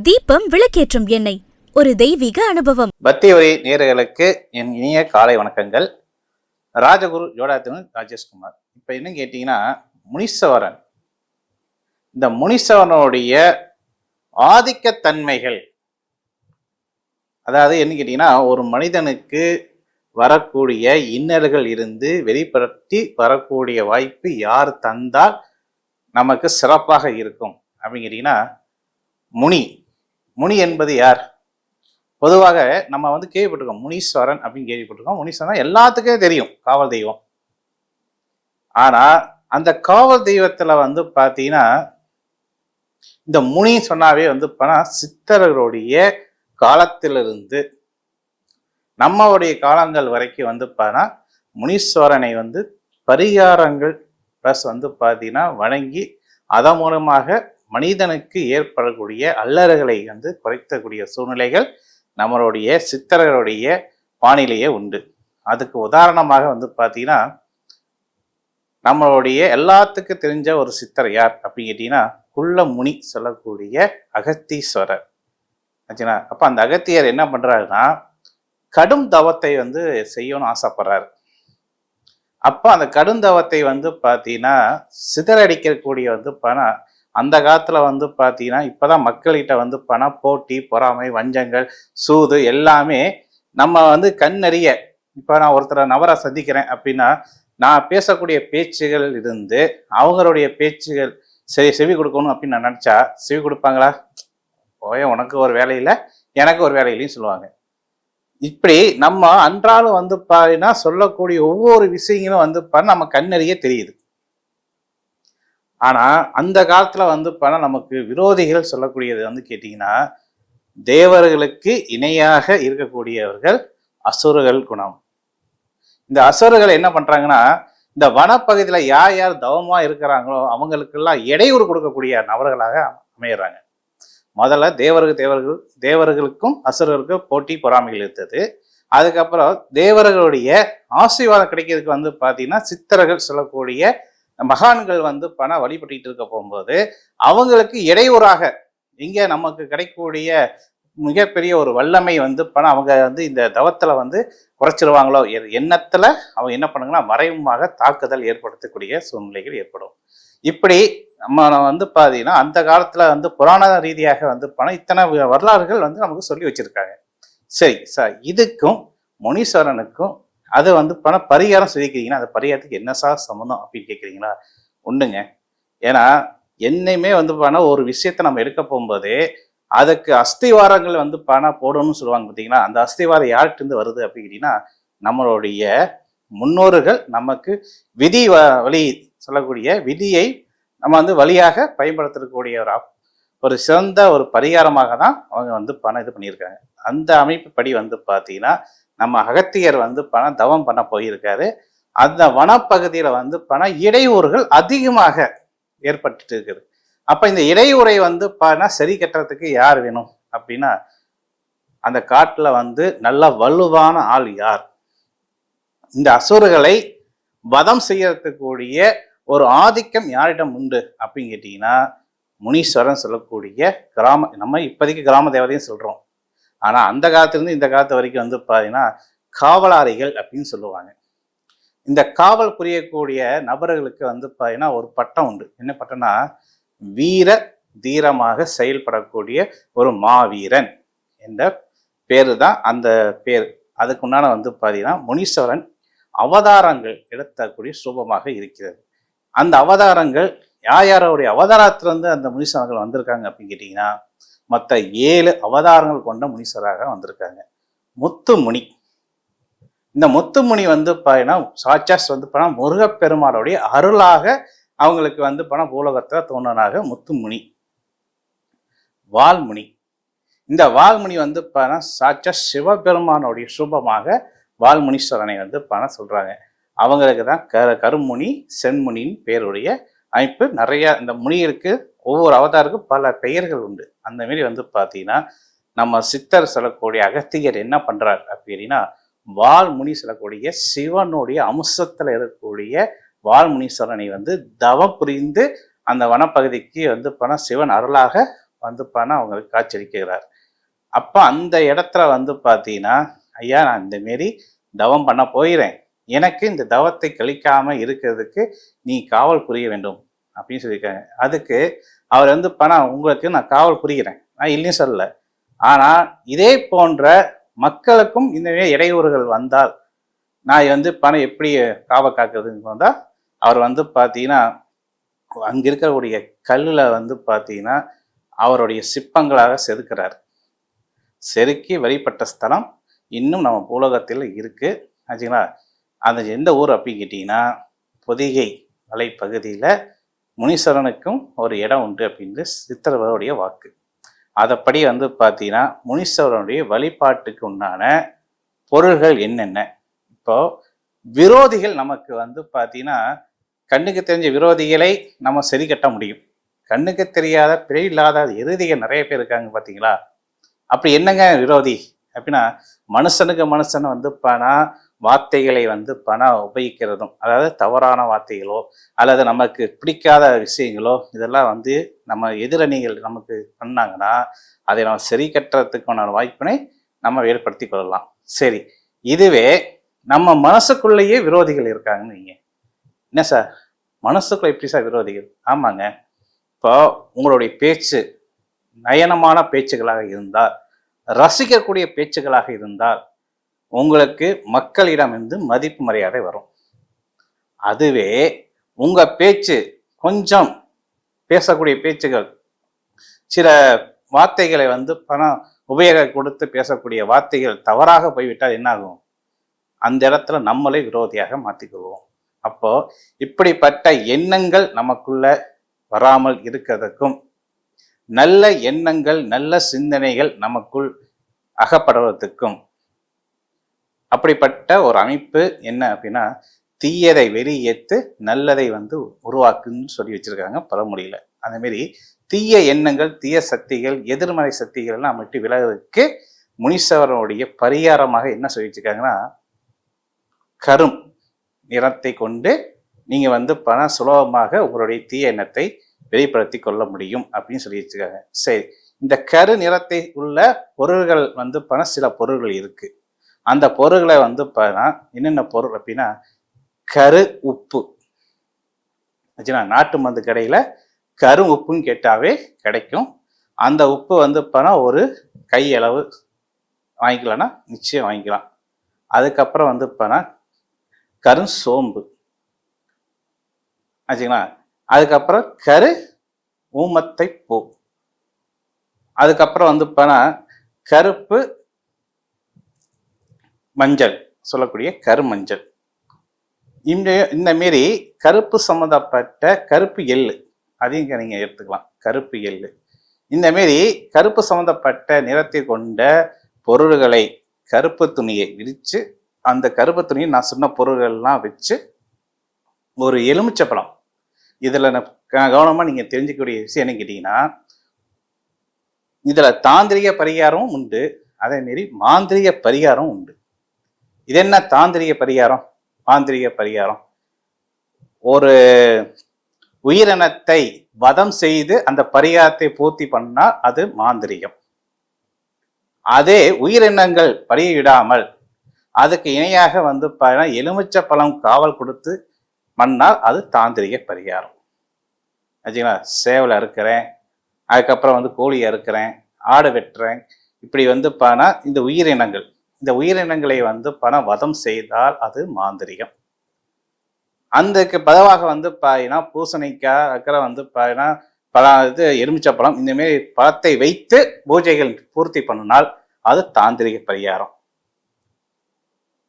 தீபம் விளக்கேற்றும் எண்ணெய், ஒரு தெய்வீக அனுபவம். பக்திவரி நேயர்களுக்கு என் இனிய காலை வணக்கங்கள். ராஜகுரு ஜோடாத்தின் ராஜேஷ்குமார். இப்ப என்ன கேட்டீங்கன்னா, முனீஸ்வரன், இந்த முனீஸ்வரனுடைய ஆதிக்கத்தன்மைகள், அதாவது என்ன கேட்டீங்கன்னா, ஒரு மனிதனுக்கு வரக்கூடிய இன்னல்கள் இருந்து வெளிப்படுத்தி வரக்கூடிய வாய்ப்பு யார் தந்தால் நமக்கு சிறப்பாக இருக்கும் அப்படின்னு கேட்டீங்கன்னா, முனி என்பது யார்? பொதுவாக நம்ம கேள்விப்பட்டிருக்கோம், முனீஸ்வரன் அப்படின்னு கேள்விப்பட்டிருக்கோம். முனீஸ்வரன் எல்லாத்துக்கும் தெரியும், காவல் தெய்வம். ஆனா அந்த காவல் தெய்வத்துல பாத்தீங்கன்னா, இந்த முனி சொன்னாவே சித்தர்களுடைய காலத்திலிருந்து நம்மளுடைய காலங்கள் வரைக்கும் முனீஸ்வரனை பரிகாரங்கள் பிளஸ் பாத்தீங்கன்னா வணங்கி அதன் மூலமாக மனிதனுக்கு ஏற்படக்கூடிய அல்லல்களை குறைக்கக்கூடிய சூழ்நிலைகள் நம்மளுடைய சித்தர்களுடைய பாணியிலேயே உண்டு. அதுக்கு உதாரணமாக பாத்தீங்கன்னா, நம்மளுடைய எல்லாத்துக்கும் தெரிஞ்ச ஒரு சித்தர் யார் அப்படின்னு கேட்டீங்கன்னா, குள்ள முனி சொல்லக்கூடிய அகத்தீஸ்வரர் ஆச்சுங்களா. அப்ப அந்த அகத்தியர் என்ன பண்றாருன்னா, கடும் தவத்தை செய்யணும்னு ஆசைப்படுறாரு. அப்ப அந்த கடும் தவத்தை பாத்தீங்கன்னா சிதறடிக்கக்கூடிய அந்த காலத்துல பாத்தீங்கன்னா, இப்பதான் மக்கள்கிட்ட பணம், போட்டி, பொறாமை, வஞ்சங்கள், சூது எல்லாமே நம்ம கண்ணறிய. இப்ப நான் நபரை சந்திக்கிறேன் அப்படின்னா, நான் பேசக்கூடிய பேச்சுகள் இருந்து அவங்களுடைய பேச்சுகள் செவி கொடுக்கணும் அப்படின்னு நான் நினைச்சா செவி கொடுப்பாங்களா? ஓய உனக்கு ஒரு வேலை இல்லை, எனக்கு ஒரு வேலை இல்லைன்னு சொல்லுவாங்க. இப்படி நம்ம அன்றாலும் பாத்தீங்கன்னா சொல்லக்கூடிய ஒவ்வொரு விஷயங்களும் நம்ம கண்ணறிய தெரியுது. ஆனா அந்த காலத்துல நமக்கு விரோதிகள் சொல்லக்கூடியது கேட்டீங்கன்னா, தேவர்களுக்கு இணையாக இருக்கக்கூடியவர்கள் அசுரர்கள் குணம். இந்த அசுரர்கள் என்ன பண்றாங்கன்னா, இந்த வனப்பகுதியில யார் யார் தவமா இருக்கிறாங்களோ அவங்களுக்கெல்லாம் இடையூறு கொடுக்கக்கூடிய நபர்களாக அமையிறாங்க. முதல்ல தேவர்களுக்கும் அசுரர்களுக்கும் போட்டி பொறாமைகள் இருந்தது. அதுக்கப்புறம் தேவர்களுடைய ஆசீர்வாதம் கிடைக்கிறதுக்கு பாத்தீங்கன்னா சித்தர்கள் சொல்லக்கூடிய மகான்கள் வழிபட்டு இருக்க போகும்போது அவங்களுக்கு இடையூறாக இங்க நமக்கு கிடைக்கக்கூடிய மிகப்பெரிய ஒரு வல்லமை அவங்க இந்த தவத்துல குறைச்சிருவாங்களோ எண்ணத்துல அவங்க என்ன பண்ணுங்கன்னா மறைமுகமாக தாக்குதல் ஏற்படுத்தக்கூடிய சூழ்நிலைகள் ஏற்படும். இப்படி நம்ம பாத்தீங்கன்னா அந்த காலத்துல புராண ரீதியாக இத்தனை வரலாறுகள் நமக்கு சொல்லி வச்சிருக்காங்க. சரி சார், இதுக்கும் முனீஸ்வரனுக்கும் அது பரிகாரம் சொல்லிக்கிறீங்கன்னா, அந்த பரிகாரத்துக்கு என்ன சார் சம்மந்தம் அப்படின்னு கேட்குறீங்களா? உண்டுங்க. ஏன்னா என்னையுமே ஒரு விஷயத்த நம்ம எடுக்க போகும்போதே அதுக்கு அஸ்திவாரங்கள் போடணும்னு சொல்லுவாங்க பார்த்தீங்களா. அந்த அஸ்திவாரம் யார்கிட்ட வருது அப்படின்னா, நம்மளுடைய முன்னோர்கள் நமக்கு விதி வழி சொல்லக்கூடிய விதியை நம்ம வழியாக பயன்படுத்தக்கூடிய ஒரு சிறந்த ஒரு பரிகாரமாக தான் அவங்க இது பண்ணியிருக்காங்க. அந்த அமைப்பு படி பார்த்தீங்கன்னா, நம்ம அகத்தியர் தவம் பண்ண போயிருக்காரு. அந்த வனப்பகுதியில இடையூறுகள் அதிகமாக ஏற்பட்டு இருக்குது. அப்ப இந்த இடையூறை சரி கட்டுறதுக்கு யார் வேணும் அப்படின்னா, அந்த காட்டுல நல்ல வலுவான ஆள் யார், இந்த அசுரர்களை வதம் செய்யறதுக்கூடிய ஒரு ஆதிக்கம் யாரிடம் உண்டு அப்படின்னு கேட்டீங்கன்னா, முனீஸ்வரன் சொல்லக்கூடிய நம்ம இப்போதைக்கு கிராம தேவதையும் சொல்றோம். ஆனா அந்த காலத்திலிருந்து இந்த காலத்து வரைக்கும் பாத்தீங்கன்னா காவலாரிகள் அப்படின்னு சொல்லுவாங்க. இந்த காவல் புரியக்கூடிய நபர்களுக்கு பாத்தீங்கன்னா ஒரு பட்டம் உண்டு. என்ன பட்டம்னா, வீர தீரமாக செயல்படக்கூடிய ஒரு மாவீரன் என்ற பேரு தான் அந்த பேர். அதுக்கு உண்டான பாத்தீங்கன்னா முனீஸ்வரன் அவதாரங்கள் எடுத்தக்கூடிய சுபமாக இருக்கிறது. அந்த அவதாரங்கள் யாருடைய அவதாரத்திலிருந்து அந்த முனீஸ்வரர்கள் வந்திருக்காங்க அப்படின்னு கேட்டீங்கன்னா, மொத்த 7 அவதாரங்கள் கொண்ட முனீஸ்வராக வந்திருக்காங்க. முத்துமுனி, இந்த முத்துமுனி பாத்தீங்கன்னா சாட்சாஸ் முருகப்பெருமானுடைய அருளாக அவங்களுக்கு பூலோகத்துல தோன்றனாக முத்துமுனி. வால்முனி, இந்த வால்முனி பாத்தீங்கன்னா சாட்சாஸ் சிவபெருமானுடைய சுபமாக வால்முனீஸ்வரனை சொல்றாங்க. அவங்களுக்கு தான் கருமுனி சென்முனின் பேருடைய அமைப்பு. நிறைய இந்த முனிகளுக்கு ஒவ்வொரு அவதாருக்கும் பல பெயர்கள் உண்டு. அந்த மாரி பாத்தீங்கன்னா நம்ம சித்தர் சொல்லக்கூடிய அகத்தியர் என்ன பண்றாரு அப்படின்னா, வால்முனி சொல்லக்கூடிய சிவனுடைய அம்சத்துல இருக்கக்கூடிய வால்முனீஸ்வரனை தவம் புரிந்து அந்த வனப்பகுதிக்கு சிவன் அருளாக வந்து பார்த்தா அவங்களுக்கு காட்சியளிக்கிறார். அப்போ அந்த இடத்துல வந்து பார்த்தீங்கன்னா, ஐயா நான் இந்தமாரி தவம் பண்ண போகிறேன், எனக்கு இந்த தவத்தை கழிக்காம இருக்கிறதுக்கு நீ காவல் புரிய வேண்டும் அப்படின்னு சொல்லியிருக்காங்க. அதுக்கு அவர் வந்து உங்களுக்கு நான் காவல் புரிகிறேன், நான் இல்லையும் சொல்லலை. ஆனால் இதே போன்ற மக்களுக்கும் இந்த இடையூறுகள் வந்தால் நான் வந்து எப்படி காவல் காக்கிறதுன்னு வந்தால் அவர் வந்து பார்த்தீங்கன்னா அங்கே இருக்கக்கூடிய கல்லில் வந்து பார்த்தீங்கன்னா அவருடைய சிற்பங்களாக செதுக்கிறார். செதுக்கி வழிபட்ட ஸ்தலம் இன்னும் நம்ம பூலோகத்தில் இருக்குது ஆச்சுங்களா. அது எந்த ஊர் அப்படின்னு கேட்டிங்கன்னா பொதிகை மலை பகுதியில் முனீஸ்வரனுக்கும் ஒரு இடம் உண்டு அப்படின்னு சித்தர்களுடைய வாக்கு. அதைப்படி வந்து பார்த்தீங்கன்னா முனீஸ்வரனுடைய வழிபாட்டுக்கு உண்டான பொருள்கள் என்னென்ன. இப்போ விரோதிகள் நமக்கு வந்து பார்த்தீங்கன்னா கண்ணுக்கு தெரிஞ்ச விரோதிகளை நம்ம சரி கட்ட முடியும். கண்ணுக்கு தெரியாத பிழை இல்லாத இறுதிகள் நிறைய பேர் இருக்காங்க பார்த்தீங்களா. அப்படி என்னங்க விரோதி அப்படின்னா மனுஷனுக்கு மனுஷன் வந்து வார்த்தைகளை வந்து உபயோகிக்கிறதும், அதாவது தவறான வார்த்தைகளோ அல்லது நமக்கு பிடிக்காத விஷயங்களோ இதெல்லாம் வந்து நம்ம எதிரணிகள் நமக்கு பண்ணாங்கன்னா அதை நம்ம சரி கட்டுறதுக்கான வாய்ப்பினை நம்ம ஏற்படுத்தி கொள்ளலாம். சரி, இதுவே நம்ம மனசுக்குள்ளேயே விரோதிகள் இருக்காங்கன்னு வைங்க. என்ன சார் மனசுக்குள்ள எப்படி சார் விரோதிகள்? ஆமாங்க, இப்போ உங்களுடைய பேச்சு நயனமான பேச்சுகளாக இருந்தால், ரசிக்கக்கூடிய பேச்சுகளாக இருந்தால் உங்களுக்கு மக்களிடமிருந்து மதிப்பு மரியாதை வரும். அதுவே உங்க பேச்சு கொஞ்சம் பேசக்கூடிய பேச்சுகள் சில வார்த்தைகளை வந்து உபயோகம் கொடுத்து பேசக்கூடிய வார்த்தைகள் தவறாக போய்விட்டால் என்னாகும்? அந்த இடத்துல நம்மளை விரோதியாக மாற்றிக்கொள்வோம். அப்போ இப்படிப்பட்ட எண்ணங்கள் நமக்குள்ள வராமல் இருக்கிறதுக்கும், நல்ல எண்ணங்கள் நல்ல சிந்தனைகள் நமக்குள் அகப்படுவதற்கும் அப்படிப்பட்ட ஒரு அமைப்பு என்ன அப்படின்னா தீயதை வெளியேற்று நல்லதை வந்து உருவாக்குன்னு சொல்லி வச்சிருக்காங்க பழமொழியில. அந்த மாதிரி தீய எண்ணங்கள் தீய சக்திகள் எதிர்மறை சக்திகள்லாம் விட்டு விலகுவதற்கு முனீஸ்வரனுடைய பரிகாரமாக என்ன சொல்லி வச்சிருக்காங்கன்னா கரும் நிறத்தை கொண்டு நீங்க வந்து சுலபமாக உங்களுடைய தீய எண்ணத்தை வெளிப்படுத்தி கொள்ள முடியும் அப்படின்னு சொல்லி வச்சிருக்காங்க. சரி, இந்த கரு நிறத்தை உள்ள பொருள்கள் வந்து சில பொருள்கள் இருக்கு. அந்த பொருள்களை வந்து என்னென்ன பொருள் அப்படின்னா கரு உப்பு. நாட்டு மருந்து கடையில கரு உப்புன்னு கேட்டாவே கிடைக்கும். அந்த உப்பு வந்து ஒரு கையளவு வாங்கிக்கலாம்னா நிச்சயம் வாங்கிக்கலாம். அதுக்கப்புறம் வந்து கரு சோம்பு ஆச்சுங்களா. அதுக்கப்புறம் கரு ஊமத்தை பூ. அதுக்கப்புறம் வந்து கருப்பு மஞ்சள் சொல்லக்கூடிய கருமஞ்சள். இந்த மாரி கருப்பு சம்மந்தப்பட்ட கருப்பு எள்ளு அதையும் நீங்க எடுத்துக்கலாம். கருப்பு எள்ளு இந்த மாரி கருப்பு சம்மந்தப்பட்ட நிறத்தை கொண்ட பொருள்களை கருப்பு துணியை விரிச்சு அந்த கருப்பு துணியை நான் சொன்ன பொருள்கள்லாம் வச்சு ஒரு எலுமிச்சப்பழம். இதுல கவனமா நீங்க தெரிஞ்சுக்கக்கூடிய விஷயம் என்ன கேட்டீங்கன்னா இதுல தாந்திரிக பரிகாரமும் உண்டு, அதே மாரி மாந்திரிக பரிகாரம் உண்டு. இது என்ன தாந்திரிக பரிகாரம்? மாந்திரிக பரிகாரம் ஒரு உயிரினத்தை வதம் செய்து அந்த பரிகாரத்தை பூர்த்தி பண்ணால் அது மாந்திரிகம். அதே உயிரினங்கள் பலியிடாமல் அதுக்கு இணையாக வந்து எலுமிச்சை பழம் காவல் கொடுத்து பண்ணால் அது தாந்திரிக பரிகாரம். ஆச்சுங்களா. சேவலை அறுக்கிறேன், அதுக்கப்புறம் வந்து கோழி அறுக்கிறேன், ஆடு வெட்டுறேன், இப்படி வந்து இந்த உயிரினங்களை வந்து வதம் செய்தால் அது மாந்திரிகம். அதுக்கு பதவாக வந்து பூசணிக்காய் அக்கறை வந்து எலுமிச்சை பழம் இந்த மாதிரி பழத்தை வைத்து பூஜைகள் பூர்த்தி பண்ணினால் அது தாந்திரிக பரிகாரம்.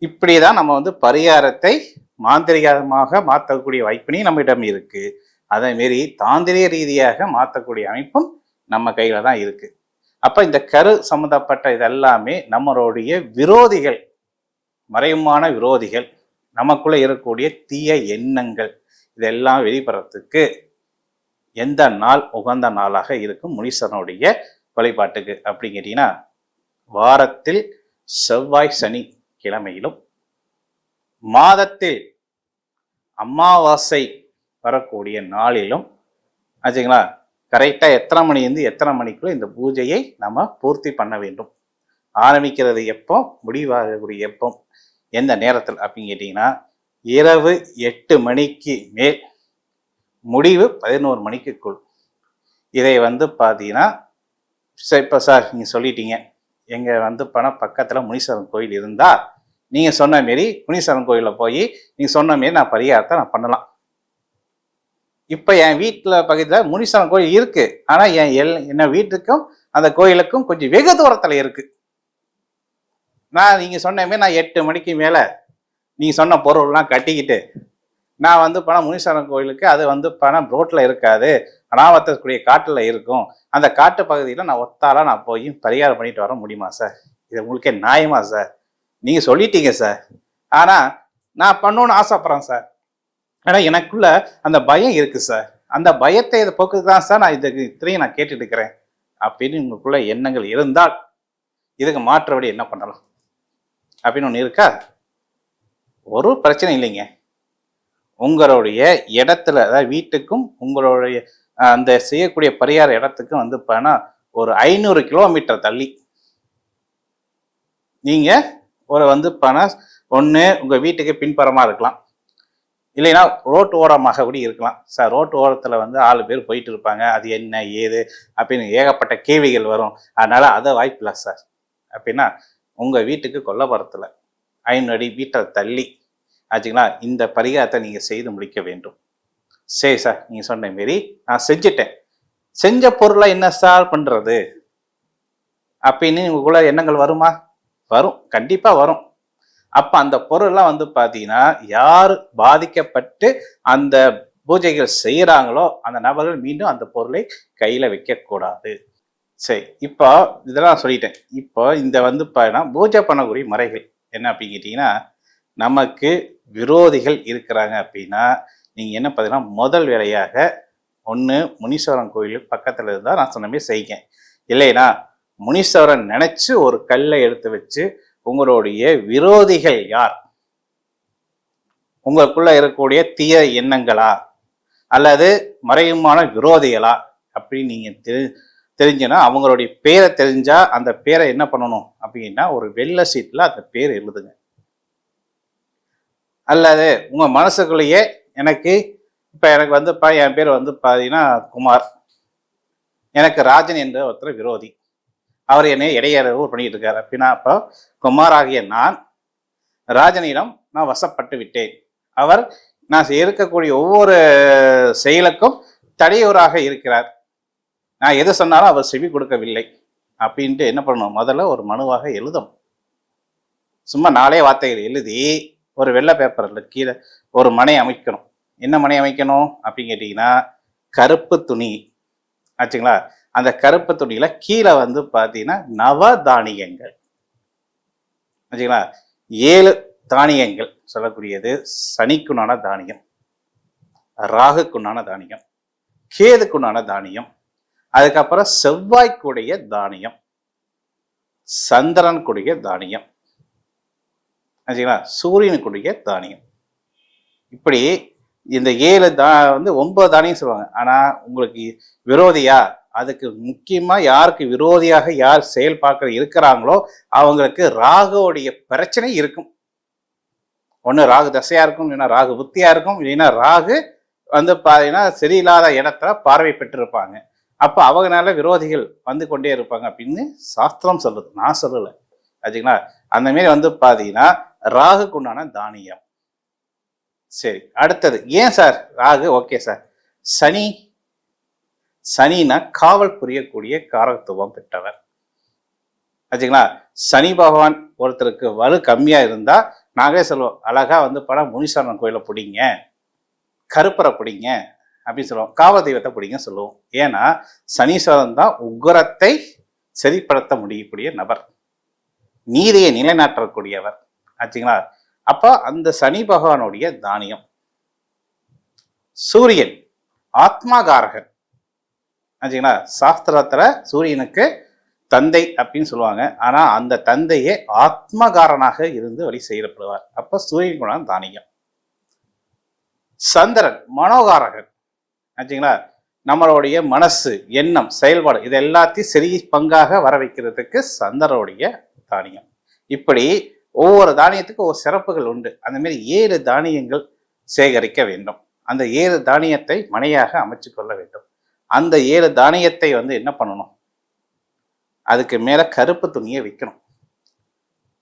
இப்படிதான் நம்ம வந்து பரிகாரத்தை மாந்திரிகமாக மாற்றக்கூடிய வாய்ப்பினையும் நம்மிடம் இருக்கு. அதே மாரி தாந்திரிக ரீதியாக மாற்றக்கூடிய அமைப்பும் நம்ம கையில தான் இருக்கு. அப்ப இந்த கரு சம்பந்தப்பட்ட இதெல்லாமே நம்மளுடைய விரோதிகள், மறைமுகமான விரோதிகள், நமக்குள்ள இருக்கக்கூடிய தீய எண்ணங்கள் இதெல்லாம் வெளிப்படுறதுக்கு எந்த நாள் உகந்த நாளாக இருக்கும் முனீஸ்வரனுடைய வழிபாட்டுக்கு அப்படின்னு கேட்டீங்கன்னா வாரத்தில் செவ்வாய் சனி கிழமையிலும் மாதத்தில் அமாவாசை வரக்கூடிய நாளிலும் ஆச்சுங்களா கரெக்டாக எத்தனை மணிலேருந்து எத்தனை மணிக்குள்ள இந்த பூஜையை நம்ம பூர்த்தி பண்ண வேண்டும். ஆரம்பிக்கிறது எப்போ, முடிவாகக்கூடிய எப்போ, எந்த நேரத்தில் அப்படின்னு கேட்டிங்கன்னா இரவு 8 மணிக்கு மேல், முடிவு 11 மணிக்குள். இதை வந்து பார்த்தீங்கன்னா இப்போ சார் நீங்கள் சொல்லிட்டீங்க எங்கள் பக்கத்தில் முனீஸ்வரன் கோயில் இருந்தால் நீங்கள் சொன்ன மாரி முனீஸ்வரன் கோயிலில் போய் நீங்கள் சொன்ன மாரி நான் பரிகாரத்தை நான் பண்ணலாம். இப்போ என் வீட்டில் பக்கத்தில் முனீஸ்வரன் கோயில் இருக்குது, ஆனால் என்ன வீட்டுக்கும் அந்த கோயிலுக்கும் கொஞ்சம் வெகு தூரத்தில் இருக்குது. நீங்கள் சொன்ன மாரி நான் 8 மணிக்கு மேலே நீங்கள் சொன்ன பொருள்லாம் கட்டிக்கிட்டு நான் முனீஸ்வரன் கோயிலுக்கு, அது ரோட்டில் இருக்காது, அனாவத்தக்கூடிய காட்டில் இருக்கும். அந்த காட்டு பகுதியில் நான் ஒத்தாலாம் நான் போய் பரிகாரம் பண்ணிட்டு வர முடியுமா சார்? இது உங்களுக்கே நியாயமா சார்? நீங்கள் சொல்லிட்டீங்க சார், ஆனால் நான் பண்ணணும்னு ஆசைப்பட்றேன் சார். ஆனால் எனக்குள்ள அந்த பயம் இருக்குது சார். அந்த பயத்தை இதை போக்குக்கு தான் சார் நான் இதுக்கு இத்தனையும் நான் கேட்டுட்டு இருக்கிறேன் அப்படின்னு உங்களுக்குள்ள எண்ணங்கள் இருந்தால் இதுக்கு மாற்றபடி என்ன பண்ணலாம் அப்படின்னு ஒன்று இருக்கா? ஒரு பிரச்சனை இல்லைங்க. உங்களுடைய இடத்துல, அதாவது வீட்டுக்கும் உங்களுடைய அந்த செய்யக்கூடிய பரிகார இடத்துக்கும் ஒரு 500 கிலோமீட்டர் தள்ளி நீங்க ஒரு ஒன்று உங்க வீட்டுக்கு பின்புறமா இருக்கலாம், இல்லைன்னா ரோட்டு ஓரமாக கூட இருக்கலாம் சார். ரோட்டு ஓரத்துல 6 பேர் போயிட்டு இருப்பாங்க, அது என்ன ஏது அப்படின்னு ஏகப்பட்ட கேள்விகள் வரும். அதனால அதை வாய்ப்பு இல்லை சார் அப்படின்னா உங்க வீட்டுக்கு கொல்லப்புறத்துல 500 அடி மீட்டர் தள்ளி ஆச்சுங்களா இந்த பரிகாரத்தை நீங்கள் செய்து முடிக்க வேண்டும். சரி சார், நீங்கள் சொன்ன மாரி நான் செஞ்சுட்டேன், செஞ்ச பொருளை என்ன சார் பண்ணுறது அப்படின்னு உங்களுக்குள்ள எண்ணங்கள் வருமா? வரும், கண்டிப்பாக வரும். அப்போ அந்த பொருள்லாம் பார்த்தீங்கன்னா யார் பாதிக்கப்பட்டு அந்த பூஜைகள் செய்கிறாங்களோ அந்த நபர்கள் மீண்டும் அந்த பொருளை கையில் வைக்கக்கூடாது. சரி, இப்போ இதெல்லாம் சொல்லிட்டேன். இப்போ இந்த பூஜை பண்ணக்கூடிய முறைகள் என்ன அப்படின்னு கேட்டிங்கன்னா, நமக்கு விரோதிகள் இருக்கிறாங்க அப்படின்னா நீங்கள் என்ன பார்த்தீங்கன்னா முதல் வேலையாக ஒன்று முனீஸ்வரன் கோயில் பக்கத்தில் இருந்தால் நான் சொன்ன மாதிரி செய்யுங்க. இல்லைன்னா முனீஸ்வரன் நினச்சி ஒரு கல்லை எடுத்து வச்சு உங்களுடைய விரோதிகள் யார், உங்களுக்குள்ள இருக்கக்கூடிய தீய எண்ணங்களா அல்லது மறைமுகமான விரோதிகளா அப்படின்னு நீங்கள் தெரிஞ்சுன்னா அவங்களுடைய பேரை தெரிஞ்சா அந்த பேரை என்ன பண்ணணும் அப்படின்னா ஒரு வெள்ளை சீட்டில் அந்த பேர் எழுதுங்க. அல்லது உங்க மனசுக்குள்ளேயே எனக்கு இப்போ எனக்கு என் பேர் பார்த்தீங்கன்னா குமார், எனக்கு ராஜன் என்ற ஒருத்தர் விரோதி, அவர் என்னை இடையறவு பண்ணிட்டு இருக்காரு அப்படின்னா அப்போ குமார் ஆகிய நான் ராஜனிடம் நான் வசப்பட்டு விட்டேன். அவர் நான் இருக்கக்கூடிய ஒவ்வொரு செயலுக்கும் தடையூராக இருக்கிறார், நான் எது சொன்னாலும் அவர் செவி கொடுக்கவில்லை அப்படின்ட்டு என்ன பண்ணணும், முதல்ல ஒரு மனுவாக எழுதணும். சும்மா 4 வார்த்தைகள் எழுதி ஒரு வெள்ளை பேப்பரில் கீழே ஒரு மனை அமைக்கணும். என்ன மனை அமைக்கணும் அப்படின்னு கேட்டிங்கன்னா கருப்பு துணி ஆச்சுங்களா. அந்த கருப்பு துணியில் கீழே பார்த்தீங்கன்னா நவதானியங்கள் ஆச்சுங்களா, 7 தானியங்கள் சொல்லக்கூடியது சனிக்குண்டான தானியம், ராகுக்குண்டான தானியம், கேதுக்குண்டான தானியம், அதுக்கப்புறம் செவ்வாய்க்குடைய தானியம், சந்திரனுக்குடைய தானியம் ஆச்சுங்களா, சூரியனுக்குடைய தானியம். இப்படி இந்த 7 9 தானியம் சொல்லுவாங்க. ஆனால் உங்களுக்கு விரோதியா, அதுக்கு முக்கியமாக யாருக்கு விரோதியாக யார் செயல் பார்க்க இருக்கிறாங்களோ அவங்களுக்கு ராகுவோடைய பிரச்சனை இருக்கும். ஒன்று ராகு தசையா இருக்கும், இல்லைன்னா ராகு புத்தியா இருக்கும், இல்லைன்னா ராகு பார்த்தீங்கன்னா சரியில்லாத இடத்துல பார்வை பெற்றிருப்பாங்க. அப்போ அவங்கனால விரோதிகள் கொண்டே இருப்பாங்க அப்படின்னு சாஸ்திரம் சொல்லுது, நான் சொல்லலை ஆச்சுங்களா. அந்த மாரி பார்த்தீங்கன்னா ராகுக்கு உண்டான தானியம். சரி, அடுத்தது ஏன் சார் ராகு? ஓகே சார், சனினா காவல் புரியக்கூடிய காரகத்துவம் பெற்றவர் ஆச்சுங்களா. சனி பகவான் ஒருத்தருக்கு வலு கம்மியா இருந்தா நாங்களே சொல்லுவோம், அழகா முனீஸ்வரன் கோயிலை பிடிங்க, கருப்பரை பிடிங்க அப்படின்னு சொல்லுவோம், காவல் தெய்வத்தை பிடிங்க சொல்லுவோம். ஏன்னா சனீஸ்வரன் தான் உக்ரத்தை சரிப்படுத்த முடியக்கூடிய நபர், நீதியை நிலைநாட்டக்கூடியவர் ஆச்சுங்களா. அப்போ அந்த சனி பகவானுடைய தானியம். சூரியன் ஆத்மாகாரகன் ஆச்சுங்களா. சாஸ்திரத்துல சூரியனுக்கு தந்தை அப்படின்னு சொல்லுவாங்க, ஆனா அந்த தந்தையே ஆத்மகாரனாக இருந்து வழி செய்யப்படுவார். அப்ப சூரியன் தானியம். சந்திரன் மனோகாரகன் ஆச்சுங்களா. நம்மளுடைய மனசு, எண்ணம், செயல்பாடு இது எல்லாத்தையும் சரி பங்காக வர வைக்கிறதுக்கு சந்திரனுடைய தானியம். இப்படி ஒவ்வொரு தானியத்துக்கும் ஒவ்வொரு சிறப்புகள் உண்டு. அந்த மாதிரி 7 தானியங்கள் சேகரிக்க வேண்டும். அந்த 7 தானியத்தை மனையாக அமைச்சு கொள்ள வேண்டும். அந்த 7 தானியத்தை என்ன பண்ணணும், அதுக்கு மேல கருப்பு துணியை வைக்கணும்.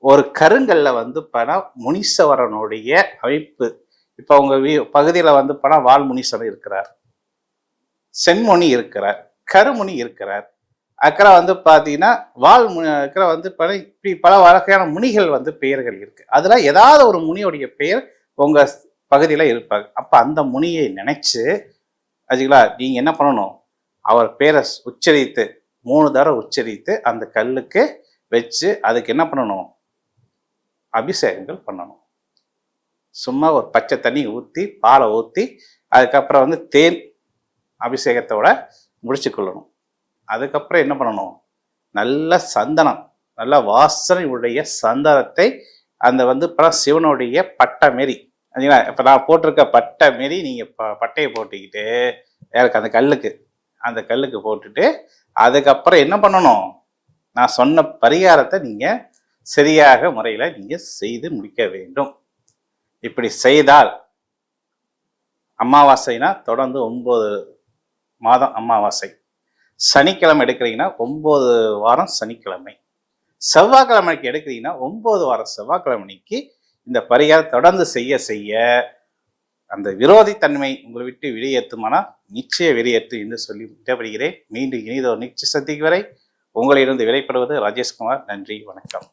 ஒரு கருங்கல்ல பண முனீஸ்வரனுடைய அமைப்பு. இப்ப உங்க பகுதியில பண வால் முனீஸ்வரன் இருக்கிறார், சென்முனி இருக்கிறார், கருமுனி இருக்கிறார். அக்கறை பாத்தீங்கன்னா வால் அக்கறை இப்படி பல வகையான முனிகள் பெயர்கள் இருக்கு. அதுல ஏதாவது ஒரு முனியுடைய பெயர் உங்க பகுதியில இருப்பாங்க. அப்ப அந்த முனியை நினைச்சு அதுங்களா நீங்க என்ன பண்ணணும், அவர் பேரை உச்சரித்து 3 தடவை உச்சரித்து அந்த கல்லுக்கு வச்சு அதுக்கு என்ன பண்ணணும், அபிஷேகங்கள் பண்ணணும். சும்மா ஒரு பச்சை தண்ணி ஊற்றி பாலை ஊற்றி அதுக்கப்புறம் தேன் அபிஷேகத்தோட முடிச்சு கொள்ளணும். அதுக்கப்புறம் என்ன பண்ணணும், நல்ல சந்தனம், நல்ல வாசனை உடைய சந்தனத்தை அந்த சிவனுடைய பட்டை மாரி இப்போ நான் போட்டிருக்க பட்டை மாரி நீங்கள் பட்டையை போட்டுக்கிட்டு எனக்கு அந்த கல்லுக்கு போட்டுட்டு அதுக்கப்புறம் என்ன பண்ணணும், நான் சொன்ன பரிகாரத்தை நீங்கள் சரியாக முறையில் நீங்கள் செய்து முடிக்க வேண்டும். இப்படி செய்தால் அமாவாசைனா தொடர்ந்து 9 மாதம் அமாவாசை, சனிக்கிழமை எடுக்கிறீங்கன்னா 9 வாரம் சனிக்கிழமை, செவ்வாய்க்கிழமைக்கு எடுக்கிறீங்கன்னா 9 வாரம் செவ்வாய்க்கிழமைக்கு இந்த பரிகாரம் தொடர்ந்து செய்ய செய்ய அந்த விரோதித்தன்மை உங்களை விட்டு வெளியேற்றுமானால் நிச்சய வெளியேற்று என்று சொல்லி விடப்படுகிறேன். மீண்டும் இனிதோ நிச்சய சந்திக்கு வரை உங்களிடம் விடைபெறுவது ராஜேஷ்குமார். நன்றி, வணக்கம்.